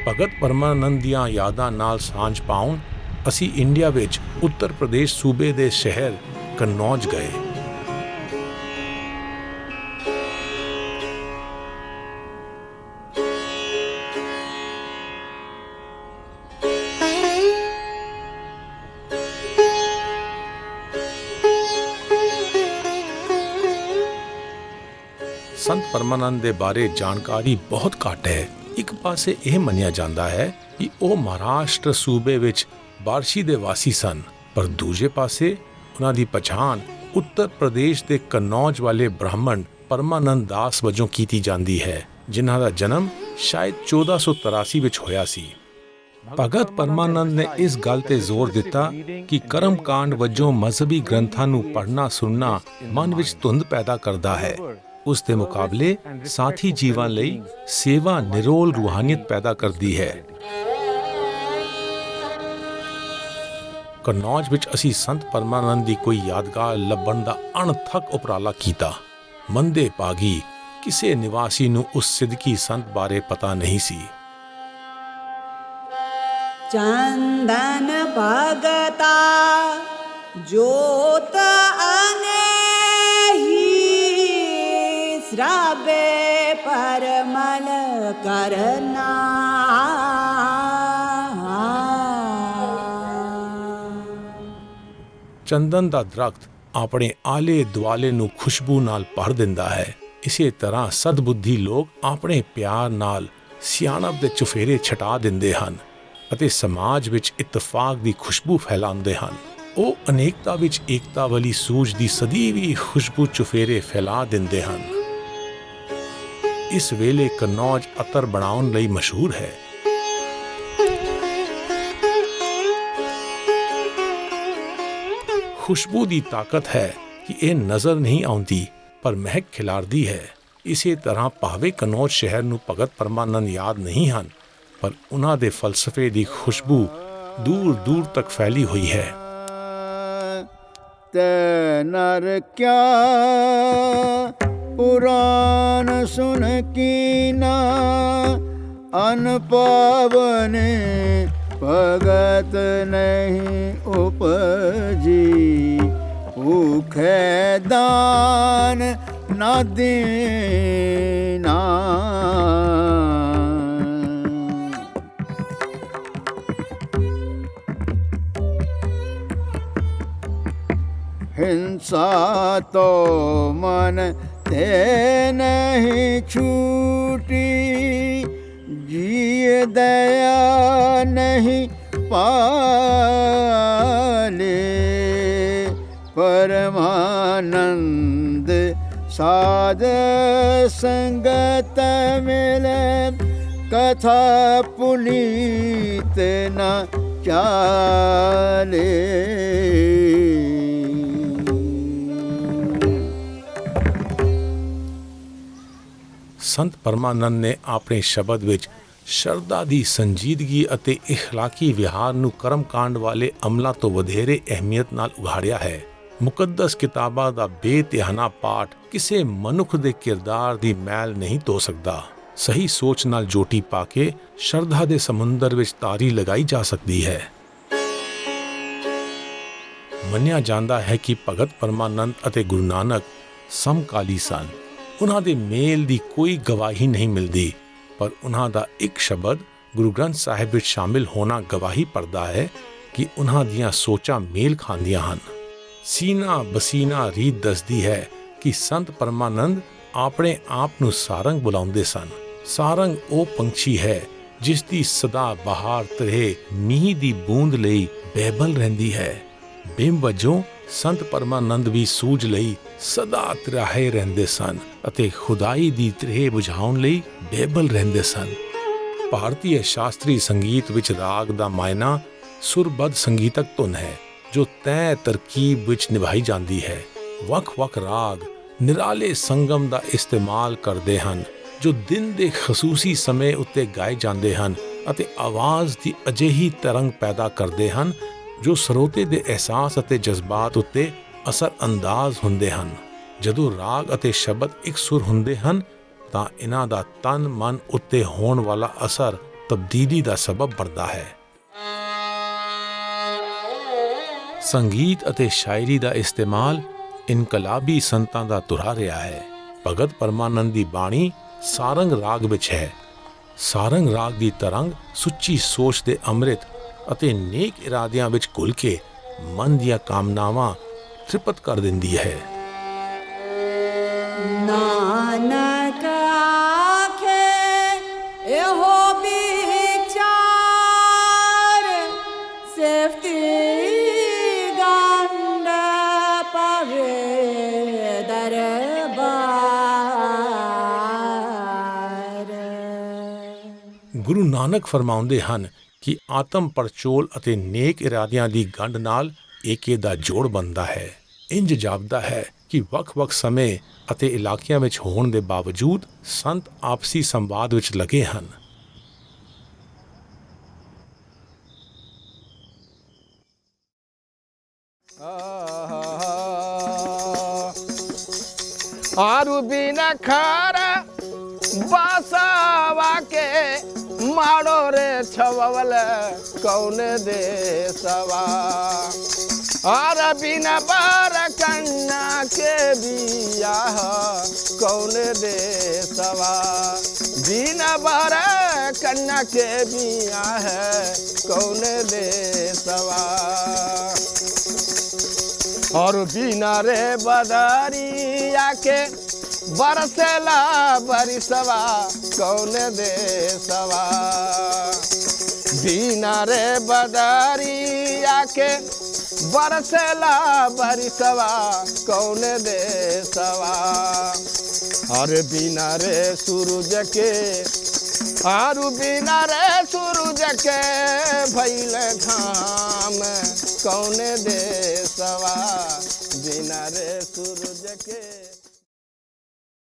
ਭਗਤ ਪਰਮਾਨੰਦ ਦੀਆਂ ਯਾਦਾਂ ਨਾਲ ਸਾਂਝ ਪਾਉਣ ਅਸੀਂ ਇੰਡੀਆ ਵਿੱਚ ਉੱਤਰ ਪ੍ਰਦੇਸ਼ ਸੂਬੇ ਦੇ ਸ਼ਹਿਰ ਕਨੌਜ ਗਏ। ਸੰਤ ਪਰਮਾਨੰਦ ਦੇ ਬਾਰੇ ਜਾਣਕਾਰੀ ਬਹੁਤ ਘੱਟ ਹੈ। ਇੱਕ ਪਾਸੇ ਇਹ ਮੰਨਿਆ ਜਾਂਦਾ ਹੈ ਕਿ ਉਹ ਮਹਾਰਾਸ਼ਟਰ ਸੂਬੇ ਵਿੱਚ ਬਾਰਸ਼ੀ ਦੇ ਵਾਸੀ ਸਨ, ਪਰ ਦੂਜੇ ਪਾਸੇ ਉਹਨਾਂ ਦੀ ਪਛਾਣ ਉੱਤਰ ਪ੍ਰਦੇਸ਼ ਦੇ ਕਨੌਜ ਵਾਲੇ ਬ੍ਰਾਹਮਣ ਪਰਮਾਨੰਦ ਦਾਸ ਵਜੋਂ ਕੀਤੀ ਜਾਂਦੀ ਹੈ, ਜਿਨ੍ਹਾਂ ਦਾ ਜਨਮ ਸ਼ਾਇਦ 1483 ਵਿੱਚ ਹੋਇਆ ਸੀ। ਭਗਤ ਪਰਮਾਨੰਦ ਨੇ ਇਸ ਗੱਲ ਤੇ ਜ਼ੋਰ ਦਿੱਤਾ ਕਿ ਕਰਮ ਕਾਂਡ ਵਜੋਂ ਮਜ਼ਹਬੀ ਗ੍ਰੰਥਾਂ ਨੂੰ ਪੜ੍ਹਨਾ ਸੁਣਨਾ ਮਨ ਵਿੱਚ ਧੁੰਦ ਪੈਦਾ ਕਰਦਾ ਹੈ। ਉਸ ਦੇ ਮੁਕਾਬਲੇ ਸਾਥੀ ਜੀਵਾਂ ਲਈ ਸੇਵਾ ਨਿਰੋਲ ਰੂਹਾਨੀਅਤ ਪੈਦਾ ਕਰਦੀ ਹੈ। ਕਨੌਜ ਵਿੱਚ ਅਸੀਂ ਸੰਤ ਪਰਮਾਨੰਦ ਦੀ ਕੋਈ ਯਾਦਗਾਰ ਲੱਭਣ ਦਾ ਅਣਥੱਕ ਉਪਰਾਲਾ ਕੀਤਾ। ਮੰਦੇ ਭਾਗੀ ਕਿਸੇ ਨਿਵਾਸੀ ਨੂੰ ਉਸ ਸਿੱਧਕੀ ਸੰਤ ਬਾਰੇ ਪਤਾ ਨਹੀਂ ਸੀ। ਚੰਦਨ ਭਗਤਾ ਜੋਤ श्रावे परमल करना। ਚੰਦਨ ਦਾ ਦਰਖਤ ਆਪਣੇ ਆਲੇ ਦੁਆਲੇ ਨੂੰ ਖੁਸ਼ਬੂ ਨਾਲ ਭਰ ਦਿੰਦਾ ਹੈ। ਇਸੇ ਤਰ੍ਹਾਂ ਸਦਬੁੱਧੀ ਲੋਕ ਆਪਣੇ ਪਿਆਰ ਨਾਲ ਸਿਆਣਪ ਦੇ ਚੁਫੇਰੇ ਛਟਾ ਦਿੰਦੇ ਹਨ ਅਤੇ ਸਮਾਜ ਵਿੱਚ ਇਤਫਾਕ ਦੀ ਖੁਸ਼ਬੂ ਫੈਲਾਉਂਦੇ ਹਨ। ਉਹ ਅਨੇਕਤਾ ਵਿੱਚ ਏਕਤਾ ਵਾਲੀ ਸੂਝ ਦੀ ਸਦੀਵੀ ਖੁਸ਼ਬੂ ਚੁਫੇਰੇ ਫੈਲਾ ਦਿੰਦੇ ਹਨ। ਇਸ ਵੇਲੇ ਕਨੌਜ ਅਤਰ ਬਣਾਉਣ ਲਈ ਮਸ਼ਹੂਰ ਹੈ। ਖੁਸ਼ਬੂ ਦੀ ਤਾਕਤ ਹੈ ਕਿ ਇਹ ਨਜ਼ਰ ਨਹੀਂ ਆਉਂਦੀ ਪਰ ਮਹਿਕ ਖਿਲਾਰਦੀ ਹੈ। ਇਸੇ ਤਰ੍ਹਾਂ ਭਾਵੇਂ ਕਨੌਜ ਸ਼ਹਿਰ ਨੂੰ ਭਗਤ ਪਰਮਾਨੰਦ ਯਾਦ ਨਹੀਂ ਹਨ, ਪਰ ਉਹਨਾਂ ਦੇ ਫਲਸਫੇ ਦੀ ਖੁਸ਼ਬੂ ਦੂਰ ਦੂਰ ਤੱਕ ਫੈਲੀ ਹੋਈ ਹੈ। ਤੈ ਨਰ ਕਿਆ पुराण सुन कीना अनपावन भगत नहीं उपजी भूखे दान न देना। हिंसा तो मन ते नहीं छूटी जिए दया नहीं पाले परमानंद साध संगत मिले कथा पुनीत न चाले। ਸੰਤ ਪਰਮਾਨੰਦ ਨੇ ਆਪਣੇ ਸ਼ਬਦ ਵਿੱਚ ਸ਼ਰਧਾ ਦੀ ਸੰਜੀਦਗੀ ਅਤੇ ਇਖਲਾਕੀ ਵਿਹਾਰ ਨੂੰ ਕਰਮਕਾਂਡ ਵਾਲੇ ਅਮਲਾਂ ਤੋਂ ਵਧੇਰੇ ਅਹਿਮੀਅਤ ਨਾਲ ਉਘਾੜਿਆ ਹੈ। ਮੁਕੱਦਸ ਕਿਤਾਬਾਂ ਦਾ ਬੇਧਿਆਨਾ ਪਾਠ ਕਿਸੇ ਮਨੁੱਖ ਦੇ ਕਿਰਦਾਰ ਦੀ ਮੈਲ ਨਹੀਂ ਧੋ ਸਕਦਾ। ਸਹੀ ਸੋਚ ਨਾਲ ਜੋਟੀ ਪਾ ਕੇ ਸ਼ਰਧਾ ਦੇ ਸਮੁੰਦਰ ਵਿੱਚ ਤਾਰੀ ਲਗਾਈ ਜਾ ਸਕਦੀ ਹੈ। ਮੰਨਿਆ ਜਾਂਦਾ ਹੈ ਕਿ ਭਗਤ ਪਰਮਾਨੰਦ ਅਤੇ ਗੁਰੂ ਨਾਨਕ ਸਮਕਾਲੀ ਸਨ। ਉਹਨਾਂ ਦੇ ਮੇਲ ਦੀ ਕੋਈ ਗਵਾਹੀ ਨਹੀਂ ਮਿਲਦੀ, ਪਰ ਉਹਨਾਂ ਦਾ ਇੱਕ ਸ਼ਬਦ ਗੁਰੂ ਗ੍ਰੰਥ ਸਾਹਿਬ ਵਿੱਚ ਸ਼ਾਮਿਲ ਹੋਣਾ ਗਵਾਹੀ ਭਰਦਾ ਹੈ ਕਿ ਉਹਨਾਂ ਦੀਆਂ ਸੋਚਾਂ ਮੇਲ ਖਾਂਦੀਆਂ ਹਨ। ਸੀਨਾ ਬਸੀਨਾ ਰੀਤ ਦੱਸਦੀ ਹੈ ਕਿ ਸੰਤ ਪਰਮਾਨੰਦ ਆਪਣੇ ਆਪ ਨੂੰ ਸਾਰੰਗ ਬੁਲਾਉਂਦੇ ਸਨ। ਸਾਰੰਗ ਉਹ ਪੰਛੀ ਹੈ ਜਿਸ ਦੀ ਸਦਾ ਬਹਾਰ ਤਰ੍ਹਾਂ ਮੀਂਹ ਦੀ ਬੂੰਦ ਲਈ ਬੇਬਲ ਰਹਿੰਦੀ ਹੈ। ਬਿੰਬ ਵਜੋਂ ਸੰਤ ਪਰਮਾਨੰਦ ਵੀ ਸੂਝ ਲਈ ਸਦਾ ਤਰਾਹੇ ਰਹਿੰਦੇ ਸਨ ਅਤੇ ਖੁਦਾਈ ਦੀ ਤ੍ਰੇਹ ਬੁਝਾਉਣ ਲਈ ਬੇਬਲ ਰਹਿੰਦੇ ਸਨ। ਭਾਰਤੀ ਸ਼ਾਸਤਰੀ ਸੰਗੀਤ ਵਿੱਚ ਰਾਗ ਦਾ ਮਾਇਨਾ ਸੁਰਬੱਧ ਸੰਗੀਤਕ ਧੁਨ ਹੈ ਜੋ ਤੈਅ ਤਰਕੀਬ ਵਿੱਚ ਨਿਭਾਈ ਜਾਂਦੀ ਹੈ। ਵੱਖ-ਵੱਖ ਰਾਗ ਨਿਰਾਲੇ ਸੰਗਮ ਦਾ ਇਸਤੇਮਾਲ ਕਰਦੇ ਹਨ ਜੋ ਦਿਨ ਦੇ ਖਸੂਸੀ ਸਮੇਂ ਉੱਤੇ ਗਾਏ ਜਾਂਦੇ ਹਨ ਅਤੇ ਆਵਾਜ਼ ਦੀ ਅਜਿਹੀ ਤਰੰਗ ਪੈਦਾ ਕਰਦੇ ਹਨ ਜੋ ਸਰੋਤੇ ਦੇ ਅਹਿਸਾਸ ਅਤੇ ਜਜ਼ਬਾਤ ਉੱਤੇ ਅਸਰ ਅੰਦਾਜ਼ ਹੁੰਦੇ ਹਨ। ਜਦੋਂ ਰਾਗ ਅਤੇ ਸ਼ਬਦ ਇੱਕ ਸੁਰ ਹੁੰਦੇ ਹਨ ਤਾਂ ਇਹਨਾਂ ਦਾ ਤਨ ਮਨ ਉੱਤੇ ਹੋਣ ਵਾਲਾ ਅਸਰ ਤਬਦੀਲੀ ਦਾ ਸਬਬ ਬਣਦਾ ਹੈ। ਸੰਗੀਤ ਅਤੇ ਸ਼ਾਇਰੀ ਦਾ ਇਸਤੇਮਾਲ ਇਨਕਲਾਬੀ ਸੰਤਾਂ ਦਾ ਤੁਰਾ ਰਿਹਾ ਹੈ। ਭਗਤ ਪਰਮਾਨੰਦ ਦੀ ਬਾਣੀ ਸਾਰੰਗ ਰਾਗ ਵਿੱਚ ਹੈ। ਸਾਰੰਗ ਰਾਗ ਦੀ ਤਰੰਗ ਸੁੱਚੀ ਸੋਚ ਦੇ ਅੰਮ੍ਰਿਤ ਅਤੇ ਨੇਕ ਇਰਾਦਿਆਂ ਵਿੱਚ ਘੁਲ ਕੇ ਮਨ ਦੀਆਂ ਕਾਮਨਾਵਾਂ ਤ੍ਰਿਪਤ ਕਰ ਦਿੰਦੀ ਹੈ। ਨਾਨਕ ਆਖੇ ਇਹੋ ਵਿਚਾਰ ਸਿਫਤੀ ਗੰਢ ਪਵੇ ਦਰਬਾਰ। ਗੁਰੂ ਨਾਨਕ ਫਰਮਾਉਂਦੇ ਹਨ ਕਿ ਆਤਮ ਪਰਚੋਲ ਅਤੇ ਨੇਕ ਇਰਾਦਿਆਂ ਦੀ ਗੰਢ ਨਾਲ ਏਕੇ ਦਾ ਜੋੜ ਬਣਦਾ ਹੈ। ਇੰਜ ਜਾਪਦਾ ਹੈ ਕਿ ਵੱਖ-ਵੱਖ ਸਮੇਂ ਅਤੇ ਇਲਾਕਿਆਂ ਵਿੱਚ ਹੋਣ ਦੇ ਬਾਵਜੂਦ ਸੰਤ ਆਪਸੀ ਸੰਵਾਦ ਵਿੱਚ ਲੱਗੇ ਹਨ। आरु बिना खारा बासावा के माड़ो रे छवल कौन देसवा। आर बिना बार कन्या के बियाह कौन देसवा। बिना बार कन्या के बियाह कौन देसवा। और बिना रे बदरिया के बरसेला बरिसवा कौन देसवा। बिना रे बदरिया के बरसेला बरिसवा कौन देसवा। और बिना रे सूरज के आरु बिना रे सूरज के भइल घाम कौन देसवा। बिना रे सूरज के